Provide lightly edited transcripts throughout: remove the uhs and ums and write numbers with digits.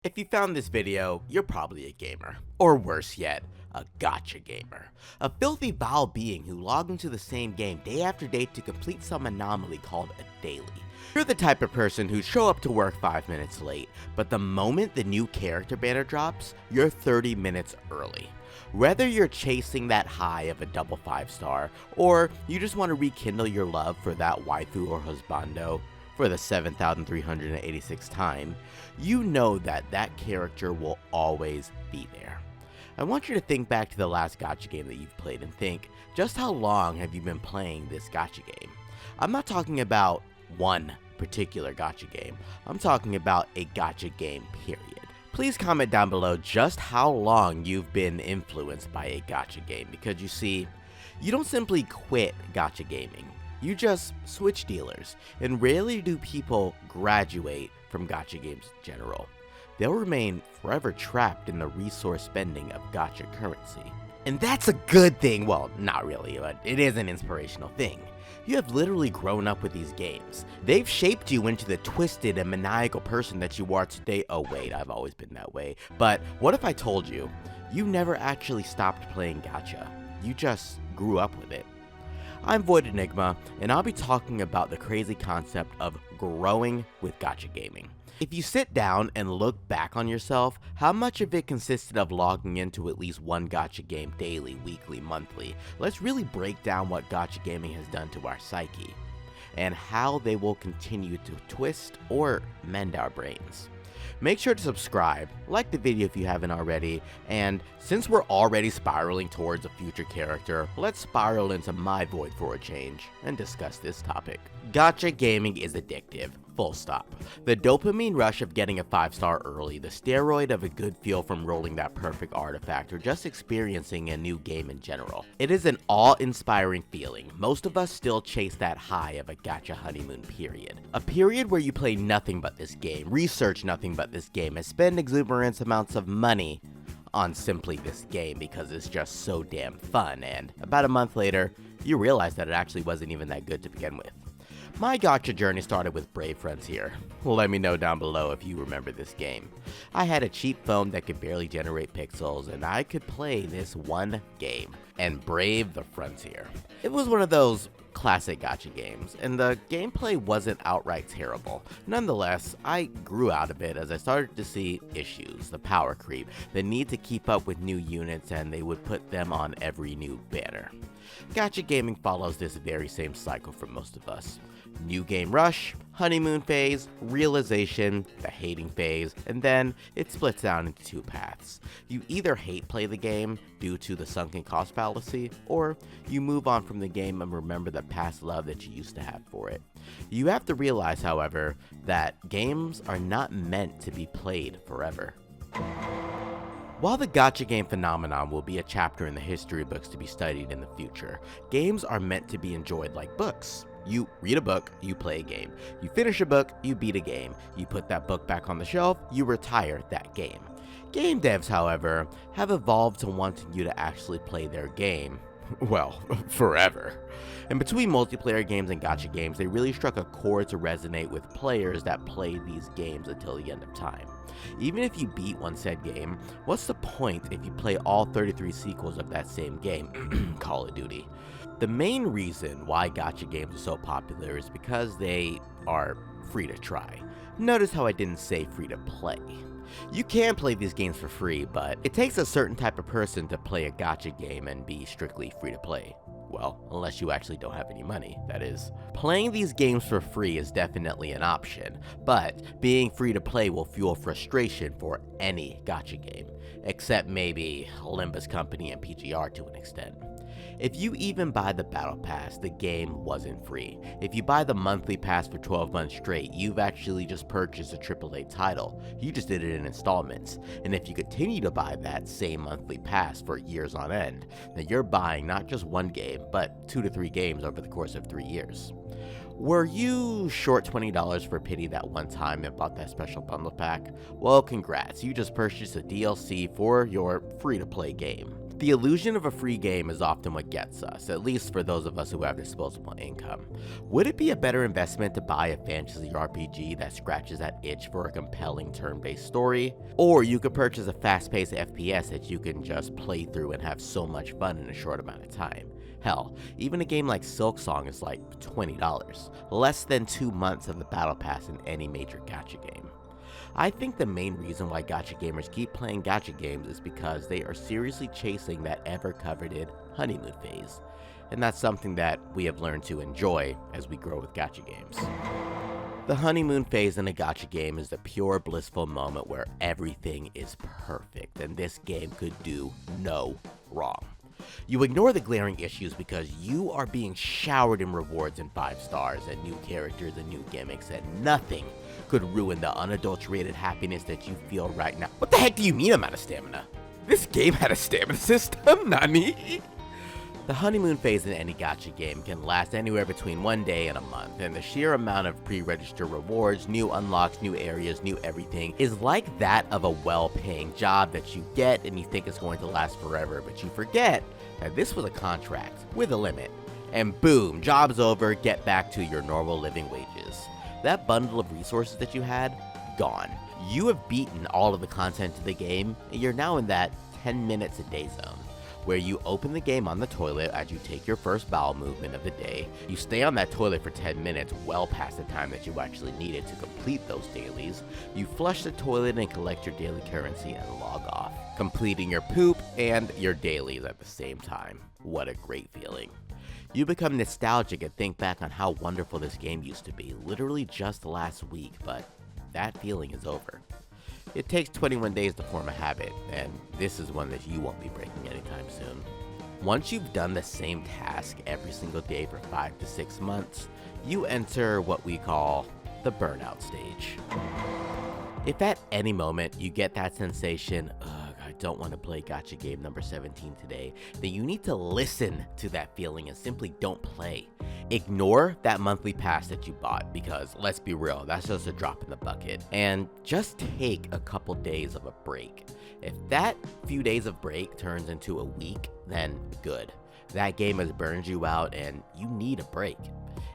If you found this video, you're probably a gamer. Or worse yet, a gacha gamer. A filthy vile being who logged into the same game day after day to complete some anomaly called a daily. You're the type of person who'd show up to work 5 minutes late, but the moment the new character banner drops, you're 30 minutes early. Whether you're chasing that high of a double 5-star, or you just want to rekindle your love for that waifu or husbando, for the 7,386th time, you know that that character will always be there. I want you to think back to the last gacha game that you've played and think, just how long have you been playing this gacha game? I'm not talking about one particular gacha game, I'm talking about a gacha game period. Please comment down below just how long you've been influenced by a gacha game, because you see, you don't simply quit gacha gaming. You just switch dealers, and rarely do people graduate from gacha games in general. They'll remain forever trapped in the resource spending of gacha currency. And that's a good thing. Well, not really, but it is an inspirational thing. You have literally grown up with these games. They've shaped you into the twisted and maniacal person that you are today. Oh wait, I've always been that way. But what if I told you, you never actually stopped playing gacha? You just grew up with it. I'm VoidEnigma, and I'll be talking about the crazy concept of growing with gacha gaming. If you sit down and look back on yourself, how much of it consisted of logging into at least one gacha game daily, weekly, monthly? Let's really break down what gacha gaming has done to our psyche, and how they will continue to twist or mend our brains. Make sure to subscribe, like the video if you haven't already, and since we're already spiraling towards a future character, let's spiral into my void for a change and discuss this topic. Gacha gaming is addictive, full stop. The dopamine rush of getting a 5-star early, the steroid of a good feel from rolling that perfect artifact, or just experiencing a new game in general. It is an awe-inspiring feeling. Most of us still chase that high of a gacha honeymoon period. A period where you play nothing but this game, research nothing but this game, and spend exuberant amounts of money on simply this game because it's just so damn fun, and about a month later, you realize that it actually wasn't even that good to begin with. My gacha journey started with Brave Frontier. Let me know down below if you remember this game. I had a cheap phone that could barely generate pixels, and I could play this one game and brave the frontier. It was one of those classic gacha games, and the gameplay wasn't outright terrible. Nonetheless, I grew out of it as I started to see issues, the power creep, the need to keep up with new units, and they would put them on every new banner. Gacha gaming follows this very same cycle for most of us. New game rush, honeymoon phase, realization, the hating phase, and then it splits down into two paths. You either hate play the game due to the sunken cost fallacy, or you move on from the game and remember the past love that you used to have for it. You have to realize, however, that games are not meant to be played forever. While the gacha game phenomenon will be a chapter in the history books to be studied in the future, games are meant to be enjoyed like books. You read a book, you play a game. You finish a book, you beat a game. You put that book back on the shelf, you retire that game. Game devs, however, have evolved to wanting you to actually play their game, well, forever. And between multiplayer games and gacha games, they really struck a chord to resonate with players that play these games until the end of time. Even if you beat one said game, what's the point if you play all 33 sequels of that same game, Call of Duty? The main reason why gacha games are so popular is because they are free to try. Notice how I didn't say free to play. You can play these games for free, but it takes a certain type of person to play a gacha game and be strictly free to play. Well, unless you actually don't have any money, that is. Playing these games for free is definitely an option, but being free to play will fuel frustration for any gacha game, except maybe Olympus Company and PGR to an extent. If you even buy the battle pass, the game wasn't free. If you buy the monthly pass for 12 months straight, you've actually just purchased a AAA title. You just did it in installments. And if you continue to buy that same monthly pass for years on end, then you're buying not just one game, but 2 to 3 games over the course of 3 years. Were you short $20 for pity that one time and bought that special bundle pack? Well, congrats, you just purchased a DLC for your free-to-play game. The illusion of a free game is often what gets us, at least for those of us who have disposable income. Would it be a better investment to buy a fantasy RPG that scratches that itch for a compelling turn-based story? Or you could purchase a fast-paced FPS that you can just play through and have so much fun in a short amount of time. Hell, even a game like Silksong is like $20, less than 2 months of the battle pass in any major gacha game. I think the main reason why gacha gamers keep playing gacha games is because they are seriously chasing that ever-coveted honeymoon phase, and that's something that we have learned to enjoy as we grow with gacha games. The honeymoon phase in a gacha game is the pure blissful moment where everything is perfect, and this game could do no wrong. You ignore the glaring issues because you are being showered in rewards and 5 stars and new characters and new gimmicks, and nothing could ruin the unadulterated happiness that you feel right now. What the heck do you mean I'm out of stamina? This game had a stamina system? Nani? The honeymoon phase in any gacha game can last anywhere between 1 day and a month, and the sheer amount of pre-registered rewards, new unlocks, new areas, new everything is like that of a well-paying job that you get and you think it's going to last forever, but you forget that this was a contract with a limit. And boom, job's over, get back to your normal living wages. That bundle of resources that you had, gone. You have beaten all of the content of the game, and you're now in that 10 minutes a day zone, where you open the game on the toilet as you take your first bowel movement of the day. You stay on that toilet for 10 minutes, well past the time that you actually needed to complete those dailies. You flush the toilet and collect your daily currency and log off, completing your poop and your dailies at the same time. What a great feeling. You become nostalgic and think back on how wonderful this game used to be, literally just last week, but that feeling is over. It takes 21 days to form a habit, and this is one that you won't be breaking anytime soon. Once you've done the same task every single day for 5 to 6 months, you enter what we call the burnout stage. If at any moment you get that sensation, ugh, I don't want to play gacha game number 17 today, then you need to listen to that feeling and simply don't play. Ignore that monthly pass that you bought because, let's be real, that's just a drop in the bucket. And just take a couple days of a break. If that few days of break turns into a week, then good. That game has burned you out and you need a break.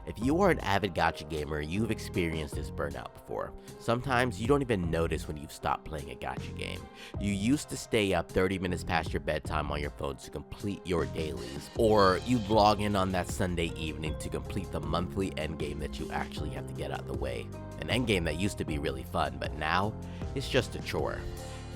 If you are an avid gacha gamer, you've experienced this burnout before. Sometimes you don't even notice when you've stopped playing a gacha game. You used to stay up 30 minutes past your bedtime on your phone to complete your dailies, or you'd log in on that Sunday evening to complete the monthly endgame that you actually have to get out of the way. An endgame that used to be really fun, but now it's just a chore.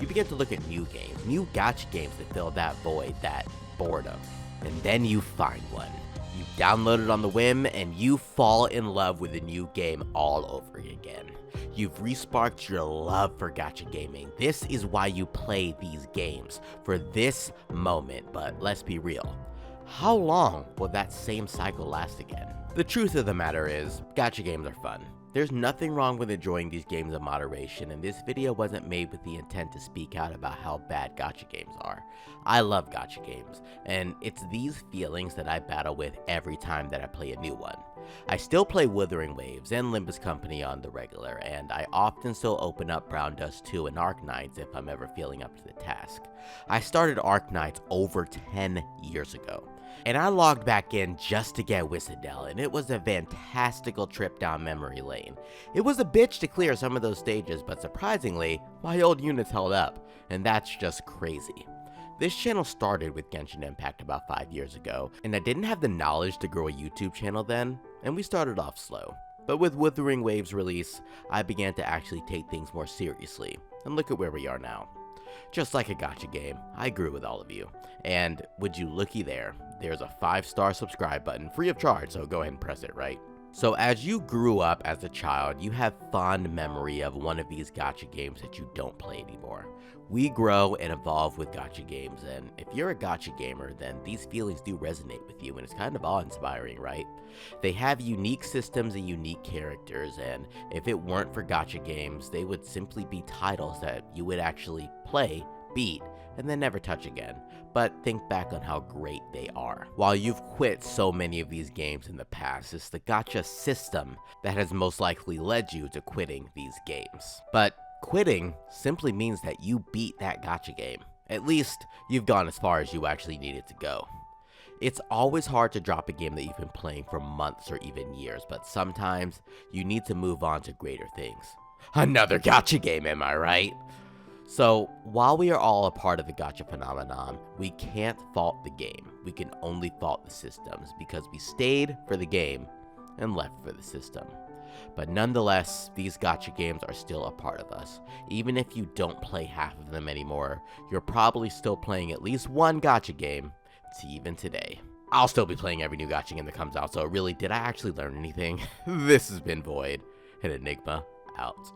You begin to look at new games, new gacha games that fill that void, that boredom, and then you find one. You download it on the whim, and you fall in love with the new game all over again. You've re-sparked your love for gacha gaming. This is why you play these games, for this moment, but let's be real. How long will that same cycle last again? The truth of the matter is, gacha games are fun. There's nothing wrong with enjoying these games in moderation, and this video wasn't made with the intent to speak out about how bad gacha games are. I love gacha games, and it's these feelings that I battle with every time that I play a new one. I still play Wuthering Waves and Limbus Company on the regular, and I often still open up Brown Dust 2 and Arc Knights if I'm ever feeling up to the task. I started Arc Knights over 10 years ago. And I logged back in just to get Whistle, and it was a fantastical trip down memory lane. It was a bitch to clear some of those stages, but surprisingly, my old units held up, and that's just crazy. This channel started with Genshin Impact about 5 years ago, and I didn't have the knowledge to grow a YouTube channel then, and we started off slow. But with Wuthering Waves release, I began to actually take things more seriously, and look at where we are now. Just like a gacha game, I grew with all of you. And would you looky there, there's a 5-star subscribe button free of charge, so go ahead and press it, right? So as you grew up as a child, you have fond memory of one of these gacha games that you don't play anymore. We grow and evolve with gacha games, and if you're a gacha gamer, then these feelings do resonate with you, and it's kind of awe-inspiring, right? They have unique systems and unique characters, and if it weren't for gacha games, they would simply be titles that you would actually play, beat, and then never touch again. But think back on how great they are. While you've quit so many of these games in the past, it's the gacha system that has most likely led you to quitting these games. But quitting simply means that you beat that gacha game, At least, you've gone as far as you actually needed to go. It's always hard to drop a game that you've been playing for months or even years, but sometimes you need to move on to greater things. Another gacha game, am I right? So, while we are all a part of the gacha phenomenon, we can't fault the game. We can only fault the systems, because we stayed for the game and left for the system. But nonetheless, these gacha games are still a part of us. Even if you don't play half of them anymore, you're probably still playing at least one gacha game, even today. I'll still be playing every new gacha game that comes out, so really, did I actually learn anything? This has been Void, and Enigma out.